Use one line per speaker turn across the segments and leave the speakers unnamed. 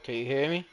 Can you hear me?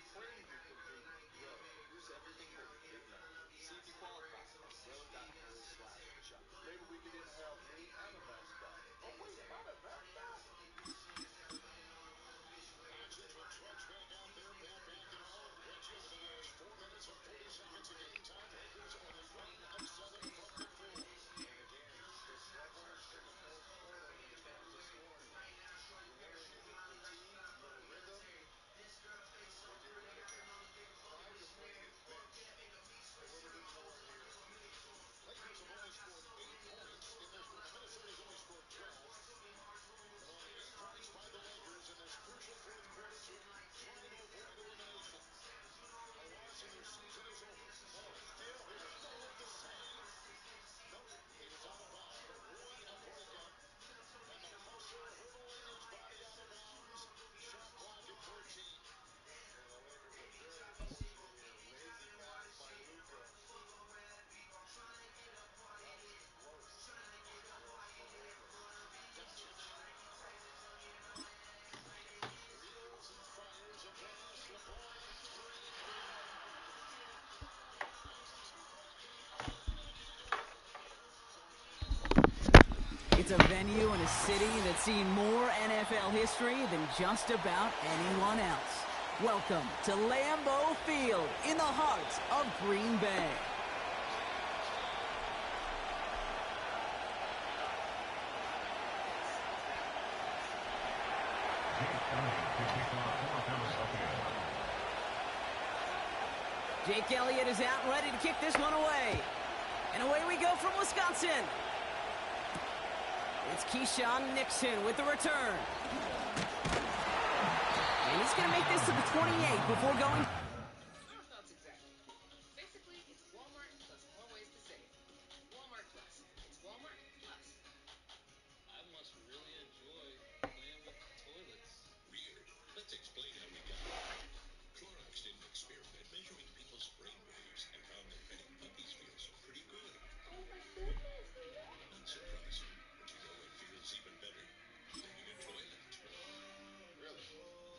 It's a venue in a city that's seen more NFL history than just about anyone else. Welcome to Lambeau Field in the heart of Green Bay. Jake Elliott is out and ready to kick this one away. And away we go from Wisconsin. It's Keyshawn Nixon with the return. And he's going to make this to the 28 before going.
Basically, it's Walmart plus more ways to save. Walmart plus. It's Walmart plus.
I must really enjoy playing with toilets.
Weird. Let's explain how we got it. Clorox did an experiment measuring people's brain waves and found that petting puppies feels pretty good. Not surprising, but you know what feels even better? Cleaning a toilet.
Really?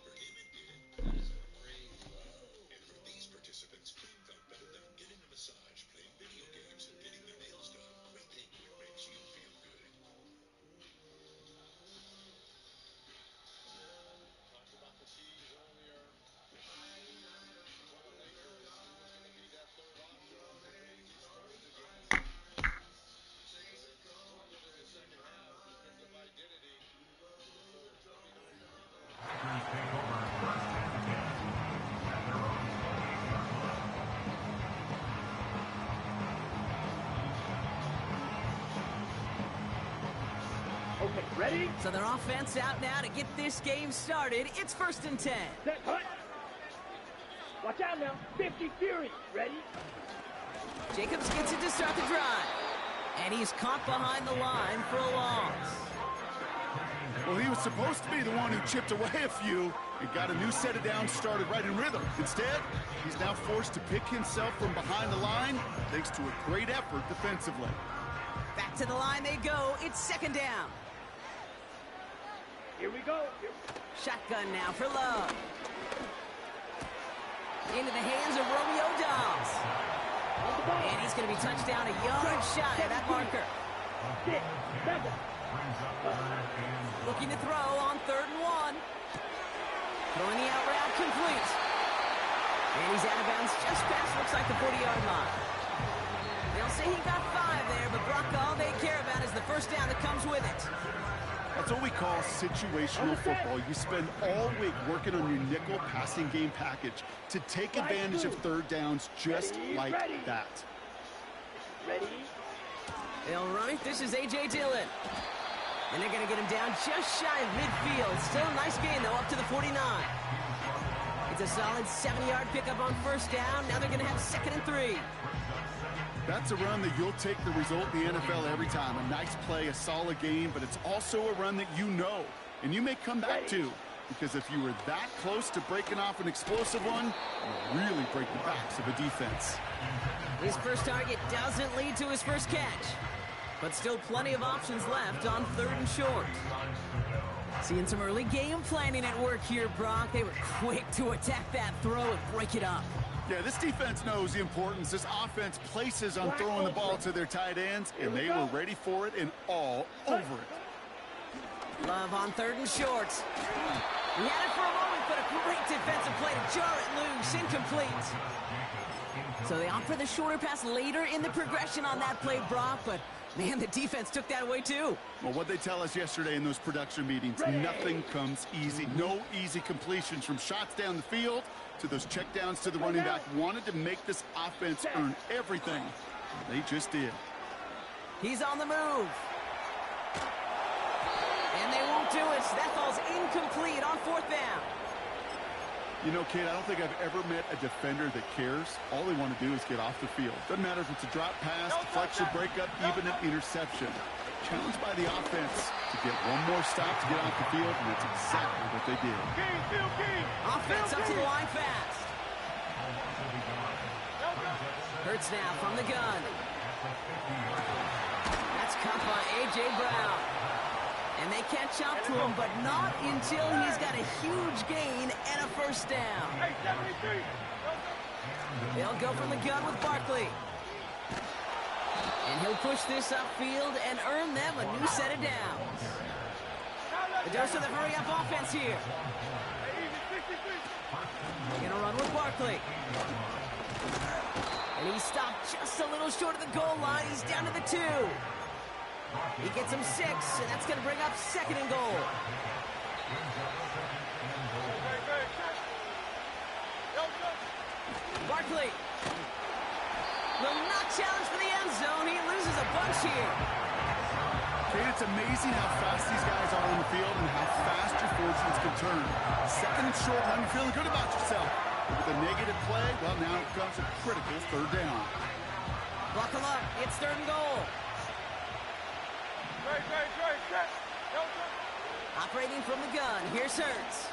For him it did.
That is great love.
And for these participants, clean felt better than getting a massage, playing video games, and getting their nails done. We think it makes you feel good.
Talked about the T's earlier. Wanamaker is going to be that third option. He started the game. Struggled in the second half in terms of identity.
Okay, ready?
So their offense out now to get this game started. It's 1st and 10.
Set, hut. Watch out now. 50 Fury. Ready?
Jacobs gets it to start the drive. And he's caught behind the line for a loss.
Well, he was supposed to be the one who chipped away a few and got a new set of downs started right in rhythm. Instead, he's now forced to pick himself from behind the line thanks to a great effort defensively.
Back to the line they go. It's 2nd down.
Here we go.
Shotgun now for Love. Into the hands of Romeo Dobbs.
On the ball.
And he's going to be touched down a yard shy of that marker.
6, 7.
Looking to throw on 3rd and 1. Throwing the out route complete. And he's out of bounds just past, looks like the 40-yard line. They'll say he got 5 there, but Brock, all they care about is the first down that comes with it.
That's what we call situational football. You spend all week working on your nickel passing game package to take advantage of 3rd downs just like that.
Ready?
They'll run it. This is A.J. Dillon. And they're going to get him down just shy of midfield. Still a nice gain, though, up to the 49. It's a solid 70-yard pickup on 1st down. Now they're going to have 2nd and 3.
That's a run that you'll take the result in the NFL every time. A nice play, a solid game, but it's also a run that you know, and you may come back to. Because if you were that close to breaking off an explosive one, you really break the backs of a defense.
His first target doesn't lead to his first catch. But still plenty of options left on 3rd and short. Seeing some early game planning at work here, Brock. They were quick to attack that throw and break it up.
Yeah, this defense knows the importance this offense places on throwing the ball to their tight ends, and they were ready for it and all over it.
Love on 3rd and short. He had it for a moment, but a great defensive play to jar it loose. Incomplete. So they opt for the shorter pass later in the progression on that play, Brock, but man, the defense took that away too.
Well, what they tell us yesterday in those production meetings, nothing comes easy. No easy completions from shots down the field to those checkdowns to the running back. Wanted to make this offense earn everything. They just did.
He's on the move. And they won't do it. That ball's incomplete on 4th down.
You know, kid, I don't think I've ever met a defender that cares. All they want to do is get off the field. Doesn't matter if it's a drop pass, deflection, breakup, even an interception. Challenged by the offense to get one more stop to get off the field, and that's exactly what they did.
Offense up to the line fast. Hurts now from the gun. That's caught by A.J. Brown. And they catch up to him, but not until he's got a huge gain and a 1st down. They'll go from the gun with Barkley. And he'll push this upfield and earn them a new set of downs. The dose of the hurry-up offense here. Gonna run with Barkley. And he stopped just a little short of the goal line. He's down to the 2. He gets him 6, and that's going to bring up 2nd and goal. Barkley will not challenge for the end zone. He loses a bunch here.
Kate, it's amazing how fast these guys are on the field and how fast your fortunes can turn. 2nd and short, now you're feeling good about yourself. But with a negative play, well, now it comes a critical 3rd down.
Buckle up. It's 3rd and goal. Operating from the gun. Here's Hurts.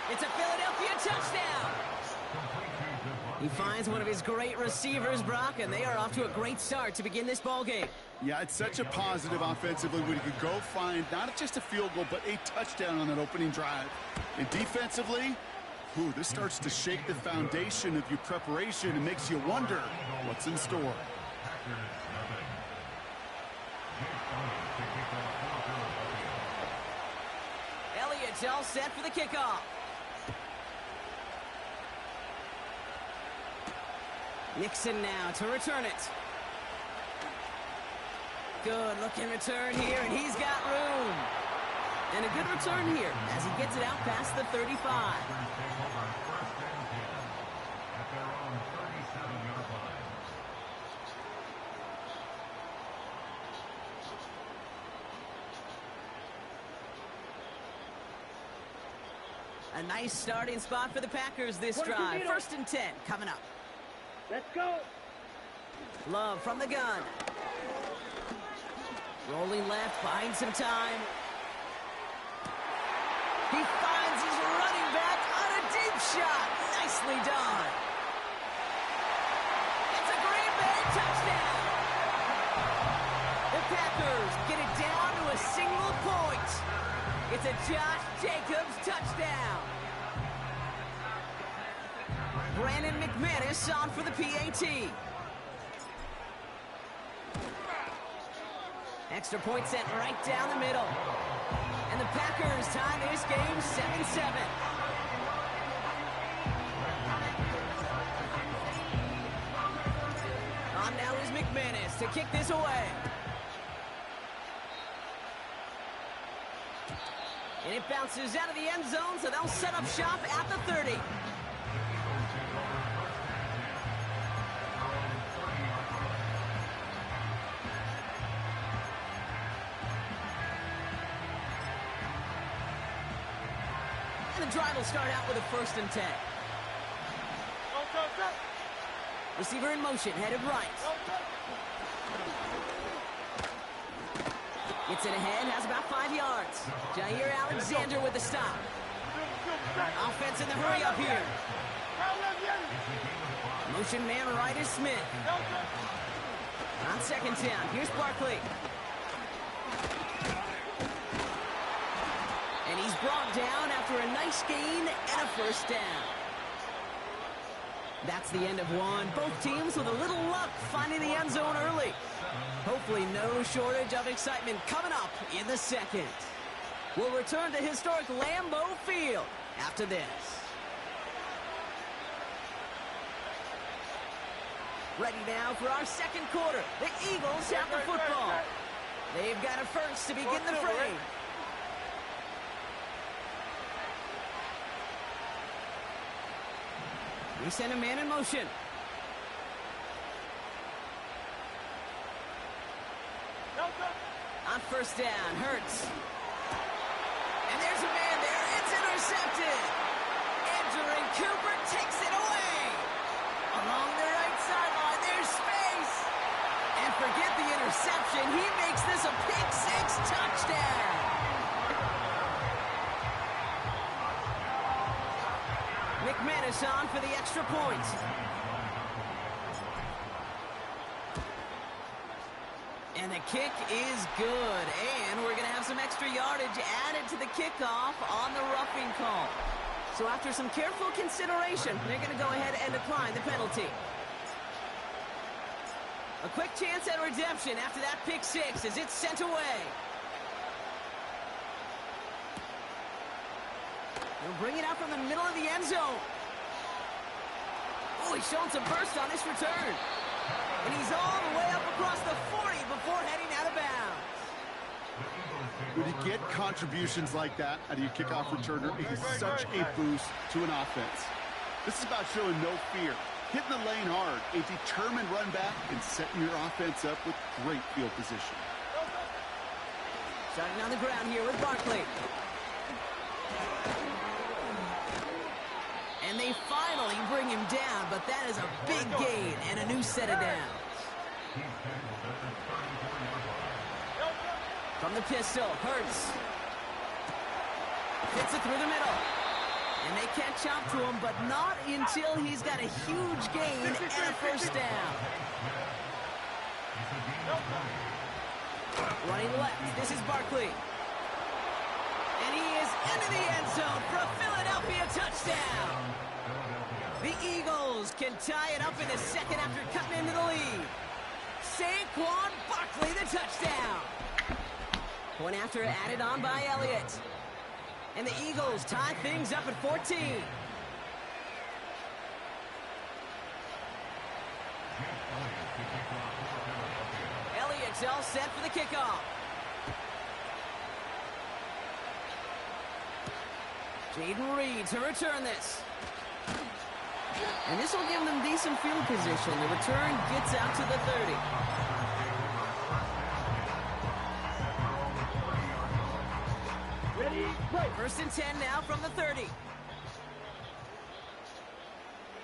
It's a Philadelphia touchdown. He finds one of his great receivers, Brock, and they are off to a great start to begin this ball game.
Yeah, it's such a positive offensively when you could go find not just a field goal, but a touchdown on that opening drive. And defensively, this starts to shake the foundation of your preparation and makes you wonder what's in store.
Elliott's all set for the kickoff. Nixon now to return it. Good looking return here, and he's got room. And a good return here as he gets it out past the 35. A nice starting spot for the Packers this drive. 1st and 10 coming up.
Let's go.
Love from the gun. Rolling left, buying some time. He finds his running back on a deep shot. Nicely done. It's a Green Bay touchdown. The Packers get it down to a single point. It's a Josh Jacobs touchdown. Brandon McManus on for the PAT. Extra point set right down the middle. And the Packers tie this game 7-7. On now is McManus to kick this away. And it bounces out of the end zone, so they'll set up shop at the 30. And the drive will start out with a 1st and 10. Receiver in motion, headed right. Gets it ahead, has about 5 yards. Jair Alexander with the stop. Offense in the hurry up here. Motion man right is Smith. On 2nd down, here's Barkley. brought down after a nice gain and a first down. That's the end of one. Both teams with a little luck finding the end zone early. Hopefully no shortage of excitement coming up in the second. We'll return to historic Lambeau Field after this. Ready now for our second quarter. The Eagles have the football. They've got a first to begin the fray. We send a man in motion. On first down, Hurts. And there's a man there. It's intercepted. Edgerrin Cooper takes it away. Along the right sideline, there's space. And forget the interception. He makes this a pick-six touchdown. McManus on for the extra point. And the kick is good. And we're going to have some extra yardage added to the kickoff on the roughing call. So after some careful consideration, they're going to go ahead and decline the penalty. A quick chance at redemption after that pick six as it's sent away. He'll bring it out from the middle of the end zone. Oh, he's showing some burst on this return. And he's all the way up across the 40 before heading out of bounds.
When you get contributions like that out of your kickoff returner, it is such a boost to an offense. This is about showing no fear, hitting the lane hard, a determined run back, and setting your offense up with great field position.
Starting on the ground here with Barkley. And they finally bring him down, but that is a big gain and a new set of downs. From the pistol, Hurts. Hits it through the middle. And they catch up to him, but not until he's got a huge gain and a first down. Running left, this is Barkley. And he is into the end zone for a Philadelphia touchdown. The Eagles can tie it up in the second after cutting into the lead. Saquon Barkley, the touchdown. Point after added on by Elliott. And the Eagles tie things up at 14. Elliott's all set for the kickoff. Jaden Reed to return this. And this will give them decent field position. The return gets out to the 30.
Ready, right.
First and 10 now from the 30.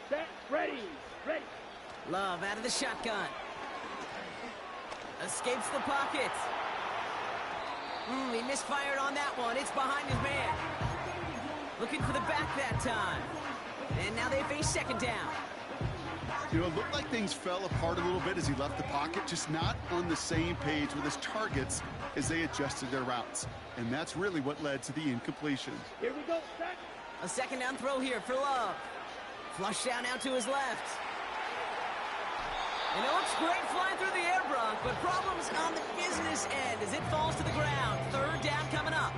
Set, ready, ready.
Love out of the shotgun. Escapes the pocket. He misfired on that one. It's behind his man. Looking for the back that time. And now they face second down.
You know, it looked like things fell apart a little bit as he left the pocket, just not on the same page with his targets as they adjusted their routes. And that's really what led to the incompletion.
Here we go, set.
A second down throw here for Love. Flush down out to his left. And it looks great flying through the air, Brock, but problems on the business end as it falls to the ground. Third down coming up.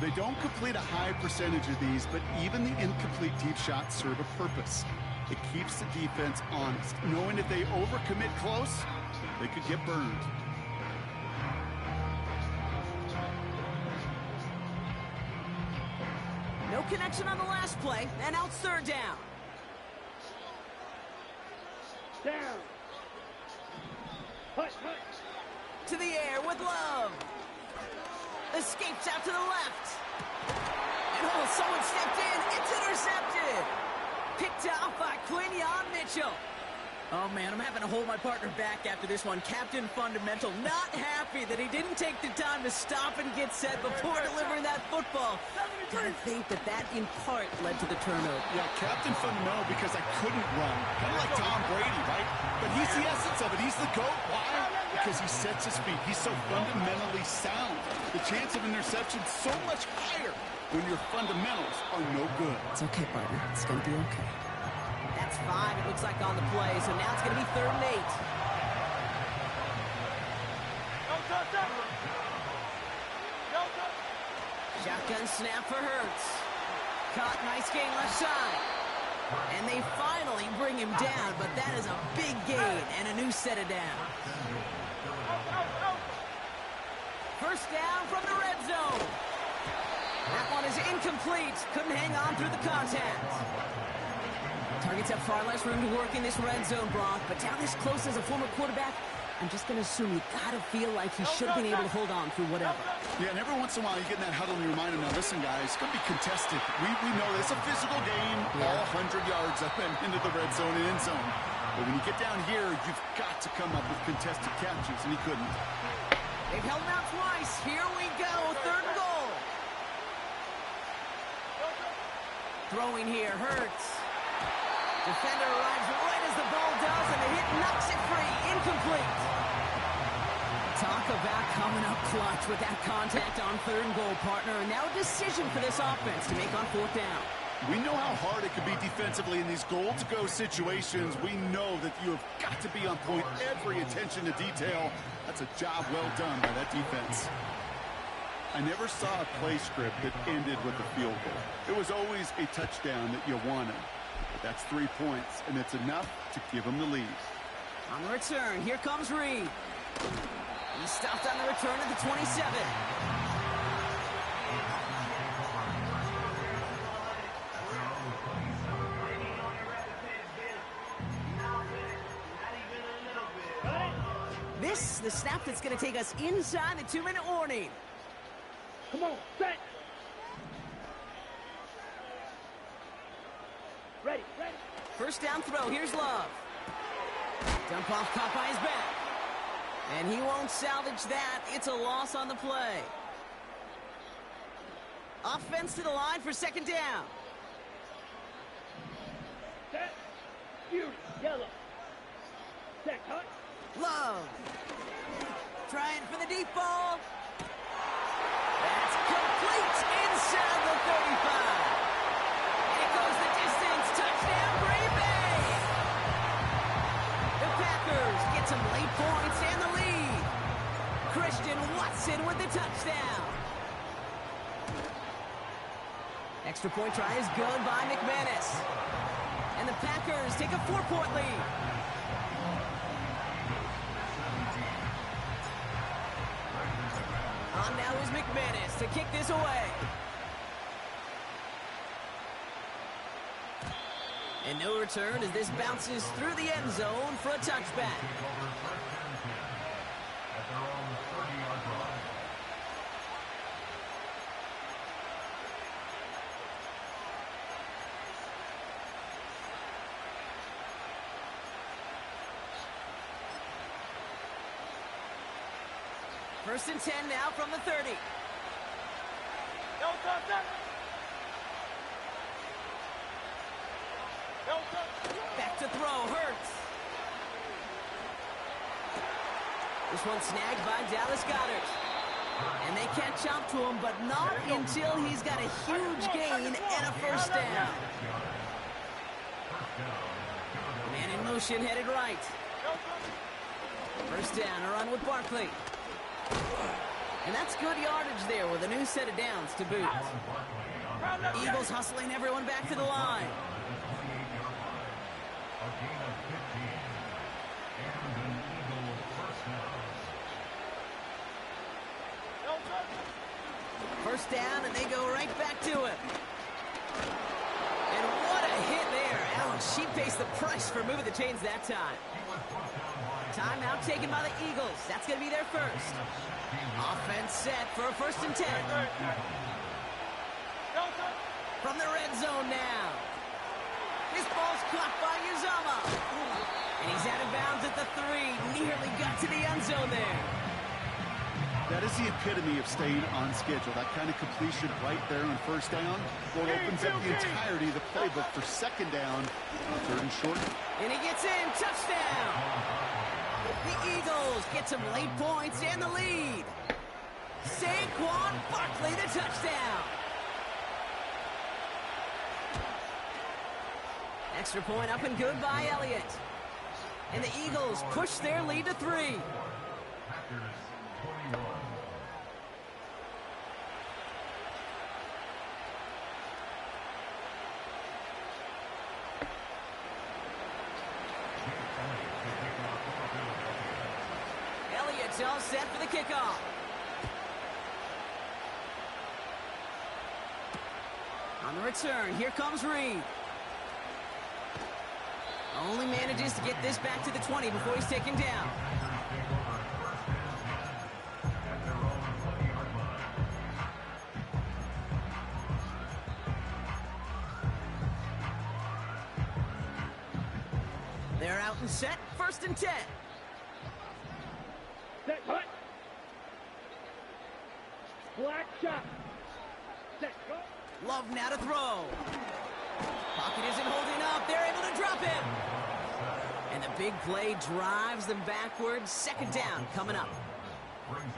They don't complete a high percentage of these, but even the incomplete deep shots serve a purpose. It keeps the defense honest, knowing if they overcommit close, they could get burned.
No connection on the last play, and now it's third down.
Down. Hut, hut.
To the air with Love. Escapes out to the left. And oh, someone stepped in. It's intercepted. Picked off by Quinyon Mitchell. Oh, man, I'm having to hold my partner back after this one. Captain Fundamental not happy that he didn't take the time to stop and get set before delivering that football. Gotta think that that, in part, led to the turnover.
Yeah, Captain Fundamental because I couldn't run. Kind of like Tom Brady, right? But he's the essence of it. He's the GOAT. Why? Because he sets his feet. He's so fundamentally sound. The chance of interception so much higher when your fundamentals are no good.
It's okay, partner. It's gonna be okay. That's 5, it looks like, on the play, so now it's going to be 3rd and 8. Shotgun snap for Hurts. Caught, nice gain left side. And they finally bring him down, but that is a big gain and a new set of downs. First down from the red zone. That one is incomplete. Couldn't hang on through the contact. Targets have far less room to work in this red zone, Brock, but down this close as a former quarterback, I'm just going to assume you got to feel like he should have been able to hold on through whatever.
Yeah, and every once in a while you get in that huddle and you remind him, now listen, guys, it's going to be contested. We know it's a physical game, all 100 yards up and into the red zone and end zone. But when you get down here, you've got to come up with contested catches, and he couldn't.
They've held him out twice. Here we go, 3rd and goal. Throwing here, Hurts. Defender arrives right as the ball does, and the hit knocks it free. Incomplete. Talk about coming up clutch with that contact on 3rd and goal, partner. And now a decision for this offense to make on 4th down.
We know how hard it can be defensively in these goal-to-go situations. We know that you have got to be on point, every attention to detail. That's a job well done by that defense. I never saw a play script that ended with a field goal. It was always a touchdown that you wanted. That's 3 points, and it's enough to give them the lead.
On the return, here comes Reed. He stopped on the return at the 27. This, the snap that's going to take us inside the 2-minute warning.
Come on, set. Ready.
First down throw, here's Love. Dump off, caught by his back. And he won't salvage that. It's a loss on the play. Offense to the line for 2nd down.
Set. Fury, yellow. Set, cut.
Love. Trying for the deep ball. That's complete inside the 35. And it goes the distance. Touchdown, Green Bay. The Packers get some late points and the lead. Christian Watson with the touchdown. Extra point try is good by McManus. And the Packers take a 4-point lead. On now is McManus to kick this away. And no return as this bounces through the end zone for a touchback. First and 10 now from the 30. Back to throw, Hurts. This one snagged by Dallas Goedert. And they catch up to him, but not until he's got a huge gain and a first down. Man in motion, headed right. First down, a run with Barkley. And that's good yardage there with a new set of downs to boot. Eagles hustling everyone back to the line. First down, and they go right back to it. And what a hit there. Ouch, she pays the price for moving the chains that time. Timeout taken by the Eagles. That's going to be their first. Offense set for a 1st and 10. From the red zone now. This ball's caught by Uzama. he's out of bounds at the 3. Nearly got to the end zone there.
That is the epitome of staying on schedule. That kind of completion right there on first down. Well, it opens up the entirety of the playbook for second down, third and short.
And he gets in. Touchdown. The Eagles get some late points and the lead. Saquon Barkley, the touchdown. Extra point up and good by Elliott. And the Eagles push their lead to 3. Elliott's all set for the kickoff. On the return, here comes Reed. Only manages to get this back to the 20 before he's taken down. They're out and set, 1st and 10.
Set, cut. Black shot. Set, cut.
Love now to throw. Pocket isn't holding up. They're able to drop him. And the big play drives them backwards. 2nd down coming up.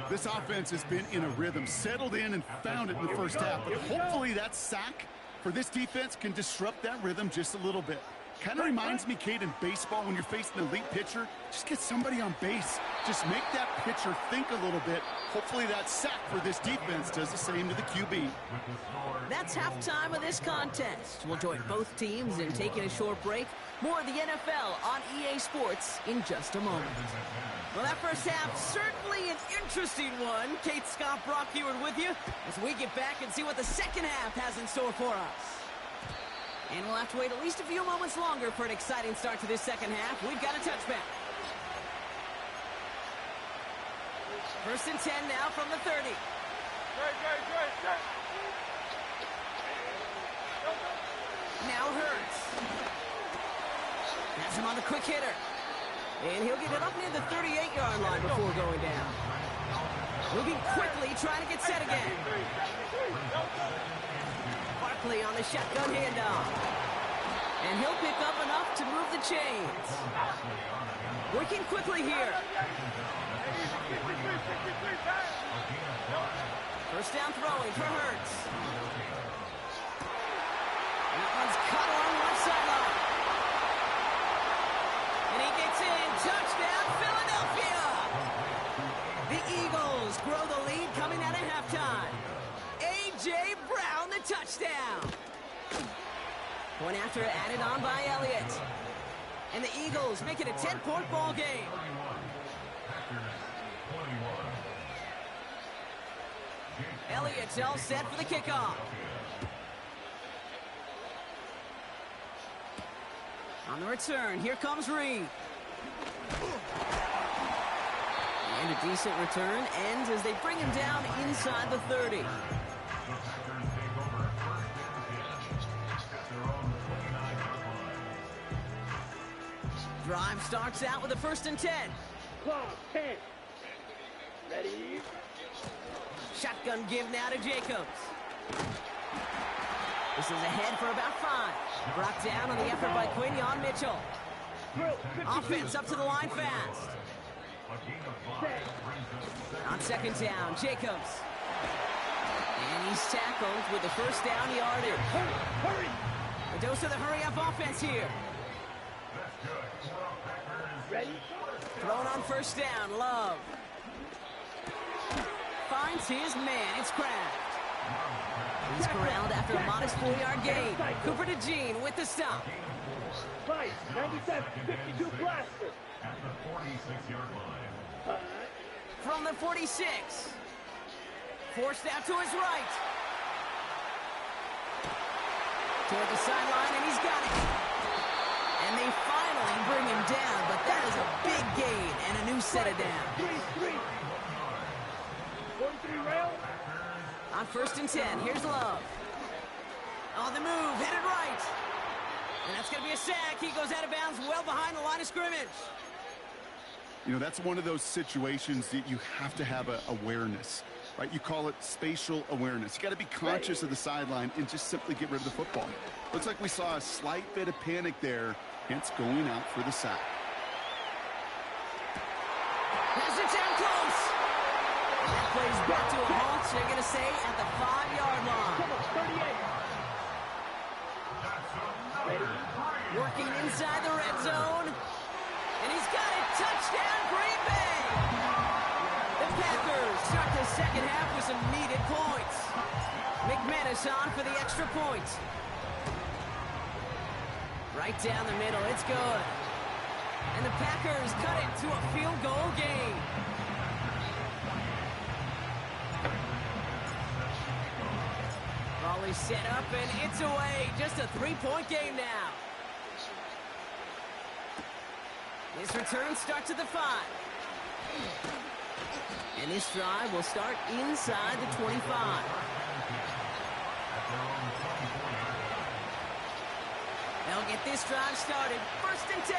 This offense has been in a rhythm, settled in and found it in the first half. But hopefully that sack for this defense can disrupt that rhythm just a little bit. Kind of reminds me, Kate, in baseball when you're facing an elite pitcher, just get somebody on base. Just make that pitcher think a little bit. Hopefully that sack for this defense does the same to the QB.
That's halftime of this contest. We'll join both teams in taking a short break. More of the NFL on EA Sports in just a moment. Well, that first half, certainly an interesting one. Kate, Scott, Brock Heward with you as we get back and see what the second half has in store for us. And we'll have to wait at least a few moments longer for an exciting start to this second half. We've got a touchback. 1st and 10 now from the 30. Now Hurts. Has him on the quick hitter. And he'll get it up near the 38-yard line before going down. Moving quickly, trying to get set again. Barkley on the shotgun handoff. And he'll pick up enough to move the chains. Working quickly here. 1st down throwing for Hurts. That one's cut along left sideline. And he gets in. Touchdown, Philadelphia. The Eagles grow the lead coming out of halftime. A.J. Brown, the touchdown. Point after added on by Elliott. And the Eagles make it a 10-point ball game. Elliott's all set for the kickoff. On the return, here comes Reed. And a decent return ends as they bring him down inside the 30. Drive starts out with a 1st and 10.
Clock, 10. Ready?
Shotgun give now to Jacobs. This is ahead for about 5. Brought down on the effort by Quinion Mitchell. Offense up to the line fast. On 2nd down, Jacobs. And he's tackled with the 1st down yardage.
Hurry!
A dose of the hurry-up offense here.
Ready?
Thrown on 1st down, Love. Finds his man, it's Kraft. He's corralled after a modest 4-yard gain. Cooper to Jean with the stop.
Fight, 97, 52 blaster.
At the 46-yard line.
From the 46. Forced out to his right. Toward the sideline, and he's got it. And they finally bring him down, but that is a big gain and a new set of down.
3-3. 43 rail.
On 1st and 10, here's Love. On the move, headed right. And that's going to be a sack. he goes out of bounds well behind the line of scrimmage.
You know, that's one of those situations that you have to have awareness, right? You call it spatial awareness. You got to be conscious of the sideline and just simply get rid of the football. Looks like we saw a slight bit of panic there, hence going out for the sack.
Has it down close. And that plays back to a halt, they're going to say, at the 5-yard line.
Come on, 38.
Working inside the red zone. And he's got it. Touchdown, Green Bay. The Packers start the second half with some needed points. McManus on for the extra point. Right down the middle. It's good. And the Packers cut it to a field goal game. Raleigh set up, and it's away. Just a 3-point game now. This return starts at the 5. And this drive will start inside the 25. They'll get this drive started. 1st and 10.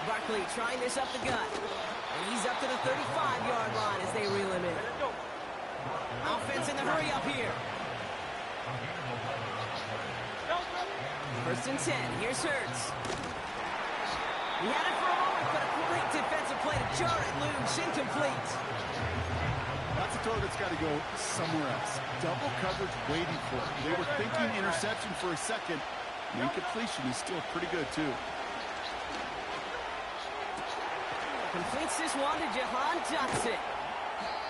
Barkley trying this up the gut. And he's up to the 35-yard line as they reel him in. Offense in the hurry up here. 1st and 10. Here's Hurts. He had it for a moment, but a great defensive play to jar it loose. Incomplete.
That's a throw that's got to go somewhere else. Double coverage waiting for it. They were thinking interception for a second. The incompletion is still pretty good, too.
Completes this one to Jahan Dotson.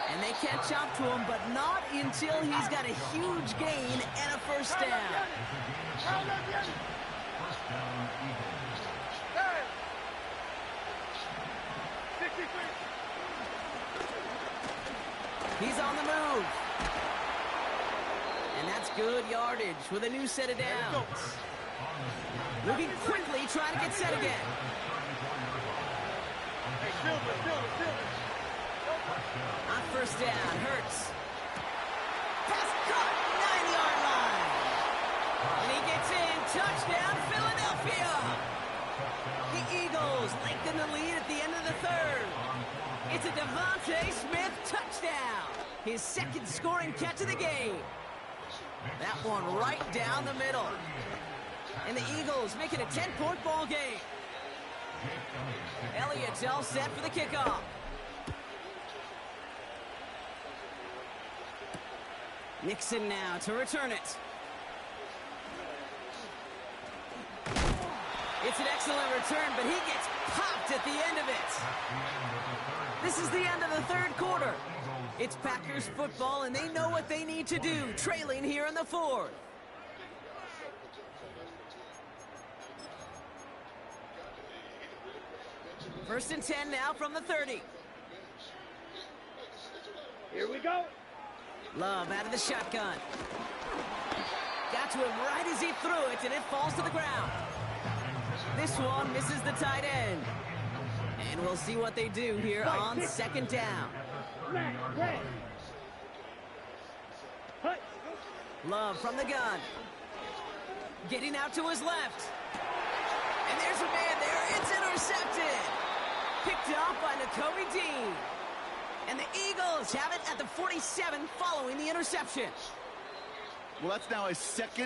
And they catch up to him, but not until he's got a huge gain and a 1st down. He's on the move. And that's good yardage with a new set of downs. Moving quickly, trying to get set again. On 1st down, Hurts. Pass caught, 9-yard line. And he gets in, touchdown, Philadelphia. The Eagles lengthen the lead at the end of the 3rd. It's a Devontae Smith touchdown. His 2nd scoring catch of the game. That one right down the middle. And the Eagles make it a 10-point ball game. Elliott's all set for the kickoff. Nixon now to return it. It's an excellent return, but he gets popped at the end of it. This is the end of the 3rd quarter. It's Packers football, and they know what they need to do, trailing here in the 4th. First and 10 now from the 30.
Here we go.
Love out of the shotgun. Got to him right as he threw it, and it falls to the ground. This one misses the tight end. And we'll see what they do here on 2nd down. Love from the gun. Getting out to his left. And there's a man there. It's intercepted. Picked up by Nakobe Dean. And the Eagles have it at the 47 following the interception.
Well, that's now a 2nd